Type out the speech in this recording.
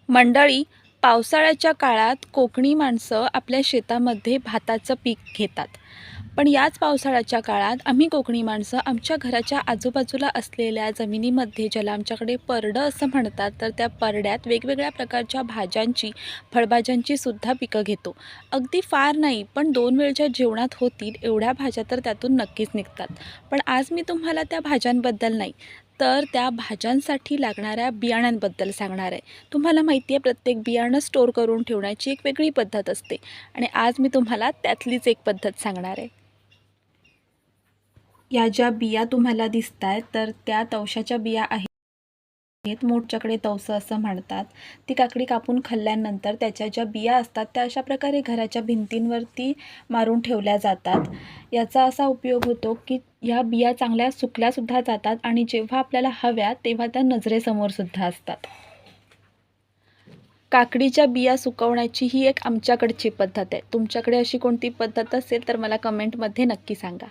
मंडळी, पावसाळ्याच्या काळात कोकणी माणसं आपल्या शेतामध्ये भाताचं पीक घेतात. पण याच पावसाळ्याच्या काळात आम्ही कोकणी माणसं आमच्या घराच्या आजूबाजूला असलेल्या जमिनीमध्ये, ज्याला आमच्याकडे परडं असं म्हणतात, तर त्या परड्यात वेगवेगळ्या प्रकारच्या भाज्यांची, फळभाज्यांची सुद्धा पिकं घेतो. अगदी फार नाही, पण 2 वेळच्या जेवणात होतील एवढ्या भाज्या तर त्यातून नक्कीच निघतात. पण आज मी तुम्हाला त्या भाज्यांबद्दल नाही, तर त्या भाज्यांसाठी लागणाऱ्या बियाण्यांबद्दल सांगणार आहे. तुम्हाला माहिती आहे, प्रत्येक बियाणं स्टोअर करून ठेवण्याची एक वेगळी पद्धत असते आणि आज मी तुम्हाला त्यातलीच एक पद्धत सांगणार आहे. या ज्या बिया तुम्हाला दिसत आहेत, तर त्या तवशाच्या बिया आहेत. मोठच्याकडे तवसं असं म्हणतात. ती काकडी कापून खाल्ल्यानंतर त्याच्या ज्या बिया असतात त्या अशा प्रकारे घराच्या भिंतींवरती मारून ठेवल्या जातात. याचा असा उपयोग होतो की ह्या बिया चांगल्या सुकल्यासुद्धा जातात आणि जेव्हा आपल्याला हव्या तेव्हा त्या नजरेसमोरसुद्धा असतात. काकडीच्या बिया सुकवण्याची ही एक आमच्याकडची पद्धत आहे. तुमच्याकडे अशी कोणती पद्धत असेल तर मला कमेंटमध्ये नक्की सांगा.